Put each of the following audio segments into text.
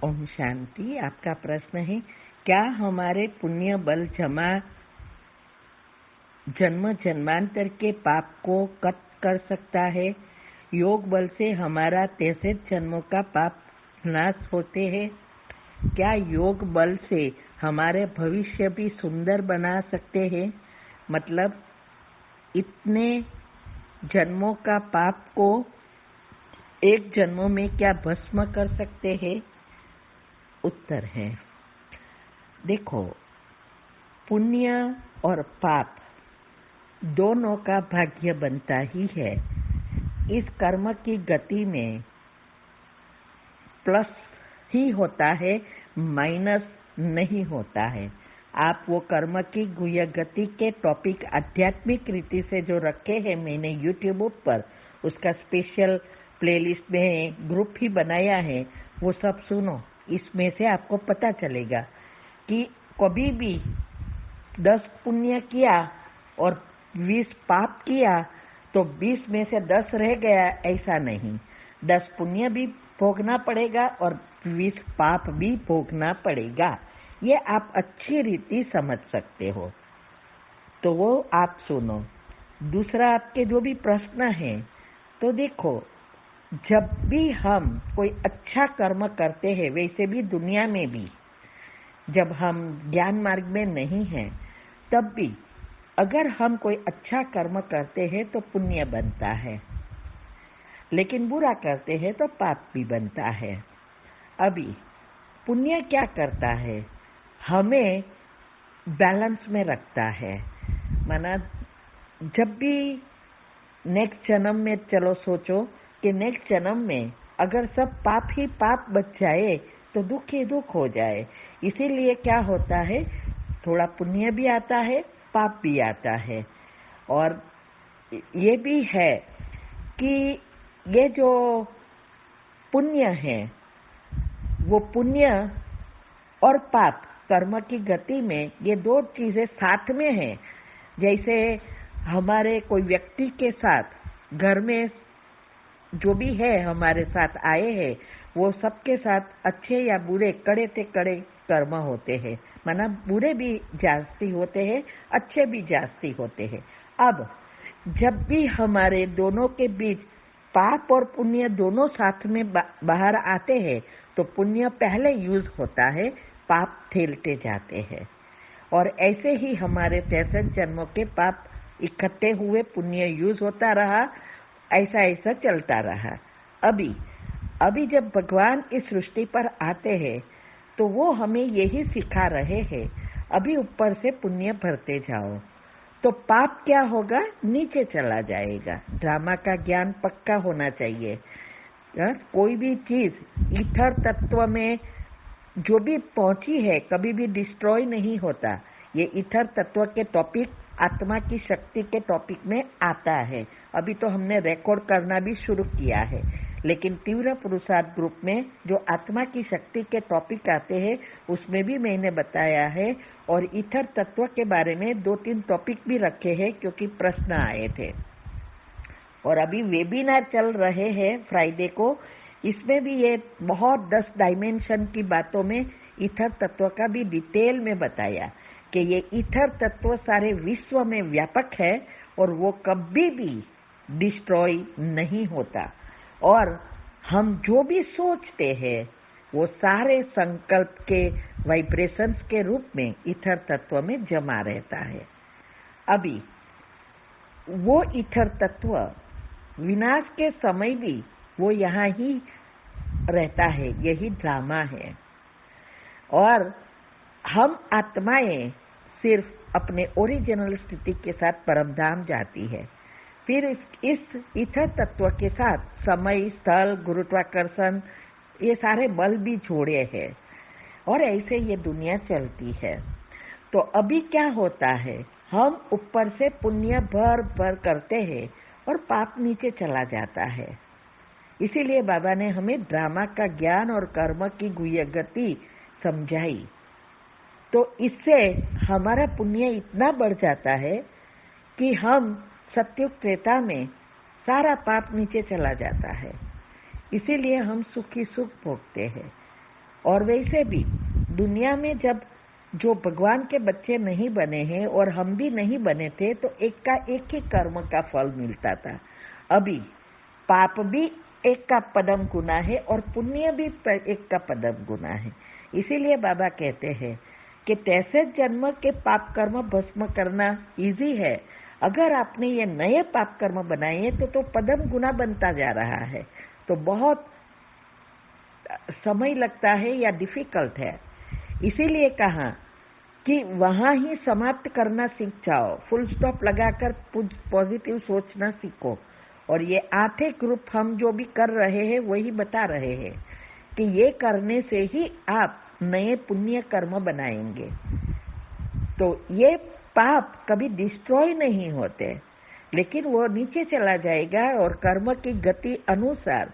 ओम शांति। आपका प्रश्न है, क्या हमारे पुण्य बल जन्म जन्मांतर के पाप को कट कर सकता है? योग बल से हमारा 63 जन्मों का पाप नाश होते हैं? क्या योग बल से हमारे भविष्य भी सुंदर बना सकते हैं? मतलब इतने जन्मों का पाप को एक जन्म में क्या भस्म कर सकते हैं? उत्तर है, देखो, पुण्य और पाप दोनों का भाग्य बनता ही है। इस कर्म की गति में प्लस ही होता है, माइनस नहीं होता है। आप वो कर्म की गुह्य गति के टॉपिक आध्यात्मिक रीति से जो रखे हैं मैंने यूट्यूब पर, उसका स्पेशल प्लेलिस्ट में ग्रुप ही बनाया है, वो सब सुनो। इसमें से आपको पता चलेगा कि कभी भी 10 पुण्य किया और 20 पाप किया तो 20 में से 10 रह गया, ऐसा नहीं। 10 पुण्य भी भोगना पड़ेगा और 20 पाप भी भोगना पड़ेगा। ये आप अच्छी रीति समझ सकते हो, तो वो आप सुनो। दूसरा, आपके जो भी प्रश्न है, तो देखो, जब भी हम कोई अच्छा कर्म करते हैं, वैसे भी दुनिया में भी जब हम ज्ञान मार्ग में नहीं हैं, तब भी अगर हम कोई अच्छा कर्म करते हैं तो पुण्य बनता है, लेकिन बुरा करते हैं तो पाप भी बनता है। अभी पुण्य क्या करता है? हमें बैलेंस में रखता है। माना जब भी नेक्स्ट जन्म में, चलो सोचो कि नेक्स्ट जन्म में अगर सब पाप ही पाप बच जाए तो दुख ही दुख हो जाए। इसीलिए क्या होता है, थोड़ा पुण्य भी आता है, पाप भी आता है। और ये भी है कि ये जो पुण्य है, वो पुण्य और पाप कर्म की गति में ये दो चीजें साथ में हैं। जैसे हमारे कोई व्यक्ति के साथ घर में जो भी है हमारे साथ आए हैं, वो सबके साथ अच्छे या बुरे, कड़े से कड़े कर्म होते हैं। माना बुरे भी जास्ती होते हैं, अच्छे भी जास्ती होते हैं। अब जब भी हमारे दोनों के बीच पाप और पुण्य दोनों साथ में बाहर आते हैं, तो पुण्य पहले यूज होता है, पाप ठेलते जाते हैं। और ऐसे ही हमारे 63 जन्मों के पाप इकट्ठे हुए, पुण्य यूज होता रहा, ऐसा ऐसा चलता रहा। अभी जब भगवान इस सृष्टि पर आते हैं तो वो हमें यही सिखा रहे हैं, अभी ऊपर से पुण्य भरते जाओ तो पाप क्या होगा, नीचे चला जाएगा। ड्रामा का ज्ञान पक्का होना चाहिए। कोई भी चीज ईथर तत्व में जो भी पहुंची है कभी भी डिस्ट्रॉय नहीं होता। ये ईथर तत्व के टॉपिक आत्मा की शक्ति के टॉपिक में आता है। अभी तो हमने रिकॉर्ड करना भी शुरू किया है, लेकिन तीव्र पुरुषार्थ ग्रुप में जो आत्मा की शक्ति के टॉपिक आते हैं उसमें भी मैंने बताया है। और ईथर तत्व के बारे में 2-3 टॉपिक भी रखे हैं क्योंकि प्रश्न आए थे। और अभी वेबिनार चल रहे हैं फ्राइडे को, इसमें भी ये बहुत 10 डायमेंशन की बातों में ईथर तत्व का भी डिटेल में बताया कि ये ईथर तत्व सारे विश्व में व्यापक है और वो कभी भी डिस्ट्रॉय नहीं होता। और हम जो भी सोचते हैं वो सारे संकल्प के वाइब्रेशंस के रूप में ईथर तत्व में जमा रहता है। अभी वो ईथर तत्व विनाश के समय भी वो यहाँ ही रहता है, यही ड्रामा है। और हम आत्माएं सिर्फ अपने ओरिजिनल स्थिति के साथ परमधाम जाती है। फिर इस ईथर तत्व के साथ समय, स्थल, गुरुत्वाकर्षण, ये सारे बल भी जोड़े हैं और ऐसे ये दुनिया चलती है। तो अभी क्या होता है, हम ऊपर से पुण्य भर भर करते हैं और पाप नीचे चला जाता है। इसीलिए बाबा ने हमें ड्रामा का ज्ञान और कर्म की गुह्य गति समझाई। तो इससे हमारा पुण्य इतना बढ़ जाता है कि हम सत्युग त्रेता में सारा पाप नीचे चला जाता है। इसीलिए हम सुखी सुख भोगते हैं। और वैसे भी दुनिया में जब जो भगवान के बच्चे नहीं बने हैं और हम भी नहीं बने थे तो एक का एक ही कर्म का फल मिलता था। अभी पाप भी एक का पदम गुना है और पुण्य भी एक का पदम गुना है। इसीलिए बाबा कहते हैं कि 63 जन्म के पाप कर्म भस्म करना इजी है। अगर आपने ये नए पाप कर्म बनाए तो पदम गुना बनता जा रहा है, तो बहुत समय लगता है या डिफिकल्ट है। इसीलिए कहा कि वहां ही समाप्त करना सीख जाओ, फुल स्टॉप लगाकर पॉजिटिव सोचना सीखो। और ये 8 ग्रुप हम जो भी कर रहे हैं वही बता रहे हैं कि ये करने से ही आप नए पुण्य कर्म बनाएंगे। तो ये पाप कभी डिस्ट्रॉय नहीं होते, लेकिन वो नीचे चला जाएगा और कर्म की गति अनुसार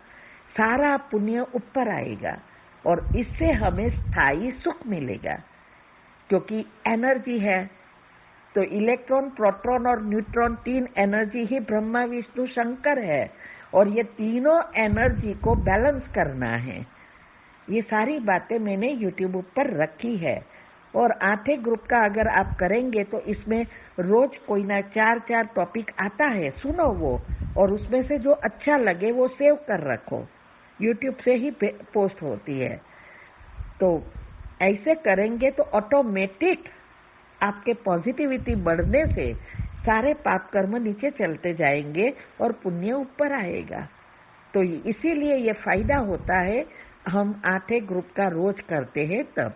सारा पुण्य ऊपर आएगा और इससे हमें स्थायी सुख मिलेगा। क्योंकि एनर्जी है तो इलेक्ट्रॉन, प्रोटॉन और न्यूट्रॉन 3 एनर्जी ही ब्रह्मा विष्णु शंकर है और ये तीनों एनर्जी को बैलेंस करना है। ये सारी बातें मैंने यूट्यूब पर रखी है और 8 ग्रुप का अगर आप करेंगे तो इसमें रोज कोई ना 4 टॉपिक आता है, सुनो वो, और उसमें से जो अच्छा लगे वो सेव कर रखो, यूट्यूब से ही पोस्ट होती है। तो ऐसे करेंगे तो ऑटोमेटिक आपके पॉजिटिविटी बढ़ने से सारे पाप कर्म नीचे चलते जाएंगे और पुण्य ऊपर आएगा। तो इसीलिए ये फायदा होता है हम 8 ग्रुप का रोज करते हैं तब।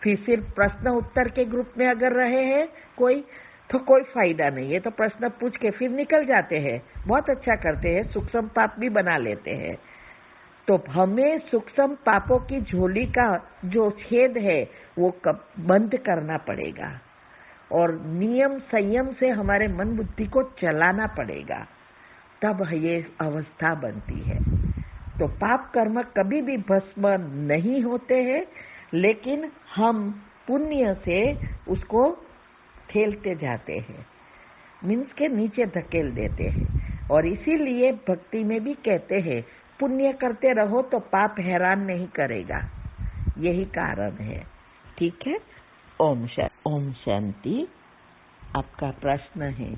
फिर सिर्फ प्रश्न उत्तर के ग्रुप में अगर रहे हैं कोई तो कोई फायदा नहीं है, तो प्रश्न पूछ के फिर निकल जाते हैं, बहुत अच्छा करते हैं, सूक्ष्म पाप भी बना लेते हैं। तो हमें सूक्ष्म पापों की झोली का जो छेद है वो बंद करना पड़ेगा और नियम संयम से हमारे मन बुद्धि को चलाना पड़ेगा, तब ये अवस्था बनती है। तो पाप कर्म कभी भी भस्म नहीं होते हैं, लेकिन हम पुण्य से उसको ठेलते जाते हैं, मीन्स के नीचे धकेल देते हैं। और इसीलिए भक्ति में भी कहते हैं पुण्य करते रहो तो पाप हैरान नहीं करेगा, यही कारण है। ठीक है। ओम शांति। आपका प्रश्न है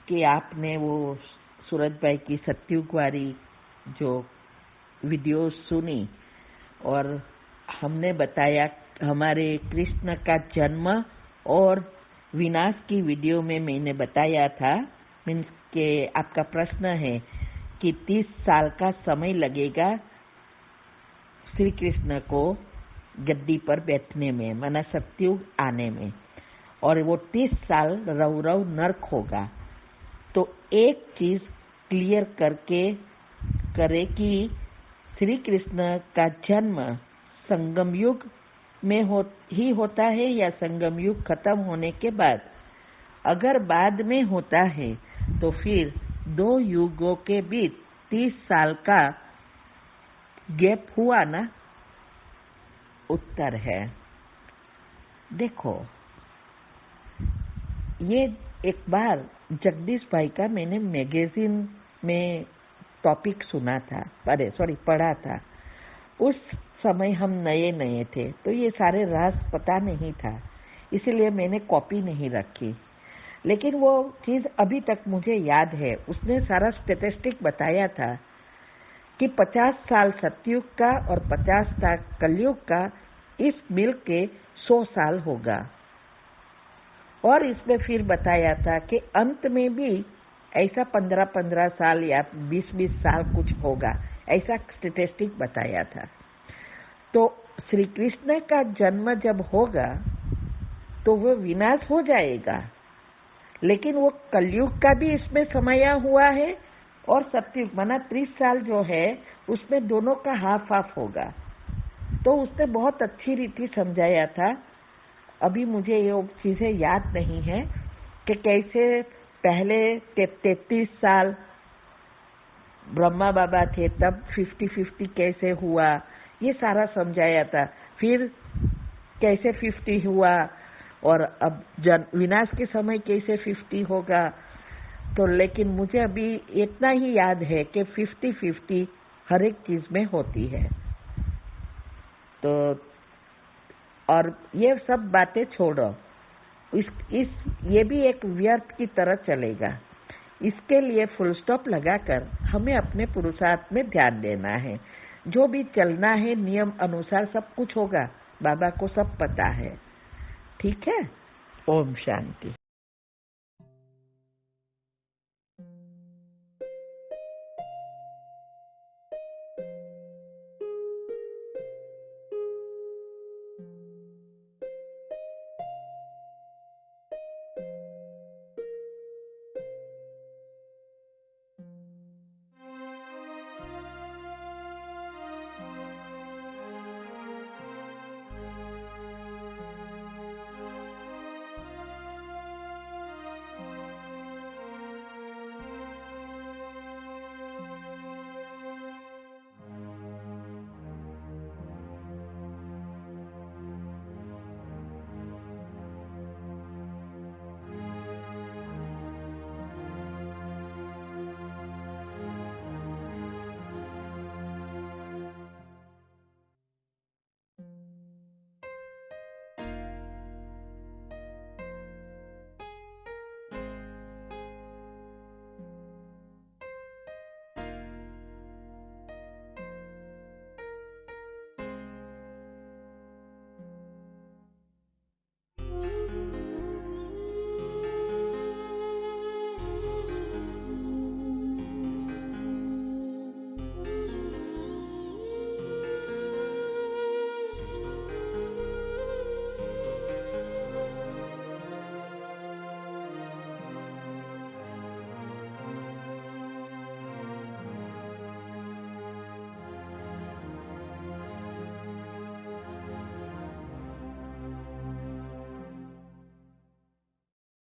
कि आपने वो सूरज भाई की सत्युग वाली जो वीडियो सुनी और हमने बताया हमारे कृष्ण का जन्म और विनाश की वीडियो में मैंने बताया था, मीन्स के आपका प्रश्न है कि 30 साल का समय लगेगा श्री कृष्ण को गद्दी पर बैठने में, माना सत्युग आने में, और वो 30 साल रव नरक होगा। तो एक चीज क्लियर करे कि श्री कृष्ण का जन्म संगम युग में ही होता है या संगम युग खत्म होने के बाद। अगर बाद में होता है तो फिर 2 युगों के बीच 30 साल का गैप हुआ ना। उत्तर है, देखो ये एक बार जगदीश भाई का मैंने मैगजीन में टॉपिक पढ़ा था। उस समय हम नए थे तो ये सारे राज पता नहीं था, इसलिए मैंने कॉपी नहीं रखी। लेकिन वो चीज अभी तक मुझे याद है। उसने सारा स्टैटिस्टिक बताया था कि 50 साल सतयुग का और 50 साल कलयुग का, इस मिल के 100 साल होगा। और इसमें फिर बताया था कि अंत में भी ऐसा 15-15 साल या 20-20 साल कुछ होगा, ऐसा स्टैटिस्टिक बताया था। तो श्री कृष्ण का जन्म जब होगा तो वो विनाश हो जाएगा, लेकिन वो कलयुग का भी इसमें समाया हुआ है और सतयुग माना 30 साल जो है उसमें दोनों का हाफ होगा। तो उसने बहुत अच्छी रीति समझाया था। अभी मुझे ये चीजें याद नहीं है कि कैसे पहले 33 साल ब्रह्मा बाबा थे तब 50-50 कैसे हुआ, ये सारा समझाया था। फिर कैसे 50 हुआ और अब विनाश के समय कैसे 50 होगा। तो लेकिन मुझे अभी इतना ही याद है कि 50-50 हर एक चीज में होती है। तो और ये सब बातें छोड़ो, ये भी एक व्यर्थ की तरह चलेगा। इसके लिए फुल स्टॉप लगाकर हमें अपने पुरुषार्थ में ध्यान देना है। जो भी चलना है नियम अनुसार सब कुछ होगा। बाबा को सब पता है। ठीक है। ओम शांति।